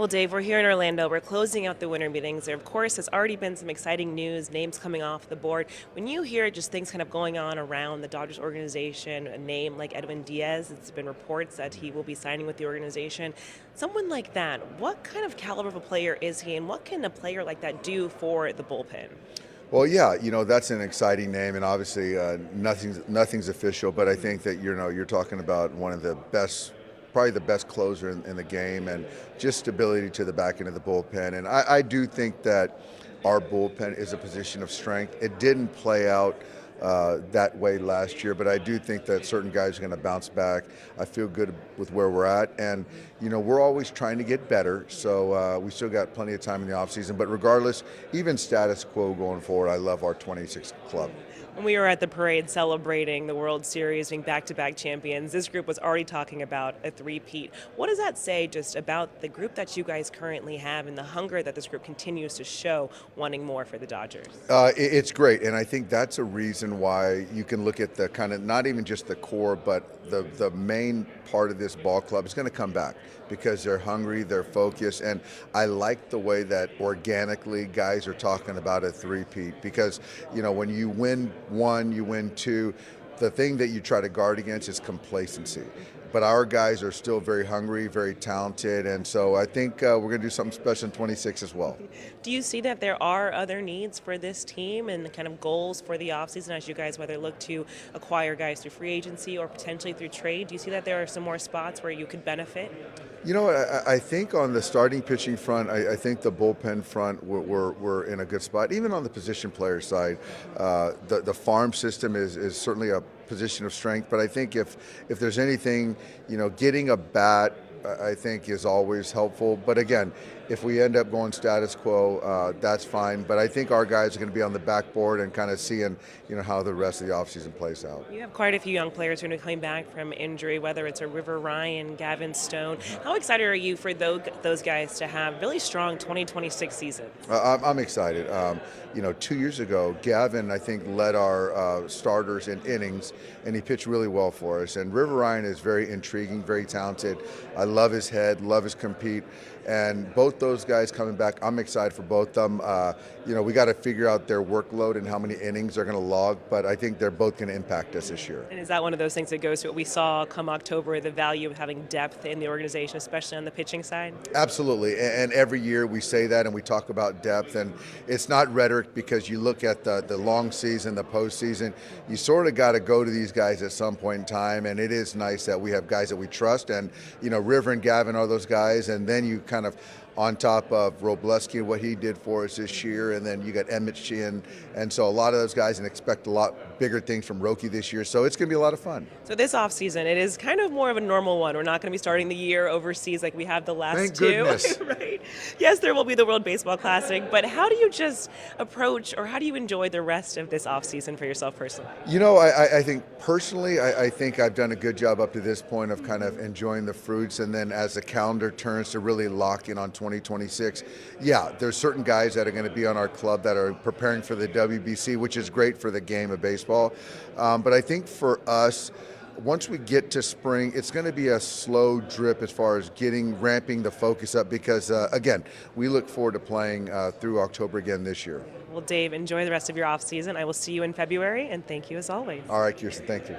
Well, Dave, we're here in Orlando. We're closing out the winter meetings. There, of course, has already been some exciting news, names coming off the board. When you hear just things kind of going on around the Dodgers organization, a name like Edwin Díaz, it's been reports that he will be signing with the organization. Someone like that, what kind of caliber of a player is he, and what can a player like that do for the bullpen? Well, yeah, that's an exciting name, and obviously nothing's official. But I think that you're talking about one of the best, probably the best closer in the game, and just stability to the back end of the bullpen. And I do think that our bullpen is a position of strength. It didn't play out that way last year, but I do think that certain guys are going to bounce back. I feel good with where we're at, and we're always trying to get better, so we still got plenty of time in the offseason. But regardless, even status quo going forward, I love our 26 club. When we were at the parade celebrating the World Series, being back-to-back champions, this group was already talking about a three-peat. What does that say just about the group that you guys currently have and the hunger that this group continues to show, wanting more for the Dodgers? It's great, and I think that's a reason why you can look at the kind of, not even just the core, but the main part of this ball club is going to come back because they're hungry, they're focused, and I like the way that organically guys are talking about a three-peat, because when you win one, you win two. The thing that you try to guard against is complacency. But our guys are still very hungry, very talented, and so I think we're going to do something special in 26 as well. Do you see that there are other needs for this team and kind of goals for the offseason as you guys whether look to acquire guys through free agency or potentially through trade? Do you see that there are some more spots where you could benefit? I think on the starting pitching front, I think the bullpen front, we're in a good spot. Even on the position player side, the farm system is certainly a position of strength. But I think if there's anything, getting a bat, I think is always helpful. But again, if we end up going status quo, that's fine. But I think our guys are going to be on the backboard and kind of seeing, how the rest of the offseason plays out. You have quite a few young players who are coming back from injury, whether it's a River Ryan, Gavin Stone. How excited are you for those guys to have really strong 2026 seasons? I'm excited. 2 years ago, Gavin, I think, led our starters in innings, and he pitched really well for us. And River Ryan is very intriguing, very talented. I love his head, love his compete. And both those guys coming back, I'm excited for both of them. We got to figure out their workload and how many innings they're going to log, but I think they're both going to impact us this year. And is that one of those things that goes to what we saw come October, the value of having depth in the organization, especially on the pitching side? Absolutely, and every year we say that and we talk about depth, and it's not rhetoric, because you look at the long season, the postseason, you sort of got to go to these guys at some point in time, and it is nice that we have guys that we trust, and River and Gavin are those guys, and then you kind of on top of Robleski and what he did for us this year, and then you got Emmett Sheehan, and so a lot of those guys, and expect a lot bigger things from Roki this year, so it's going to be a lot of fun. So this offseason, it is kind of more of a normal one. We're not going to be starting the year overseas like we have the last Thank two. Goodness. Right? Yes, there will be the World Baseball Classic, but how do you just approach, or how do you enjoy the rest of this offseason for yourself personally? I think personally, I think I've done a good job up to this point of kind of enjoying the fruits, and then as the calendar turns to really lock in on 2026, there's certain guys that are going to be on our club that are preparing for the WBC, which is great for the game of baseball. But I think for us, once we get to spring, it's going to be a slow drip as far as ramping the focus up, because again, we look forward to playing through October again this year. Well, Dave, enjoy the rest of your off season. I will see you in February, and thank you as always. All right, Kirsten, thank you.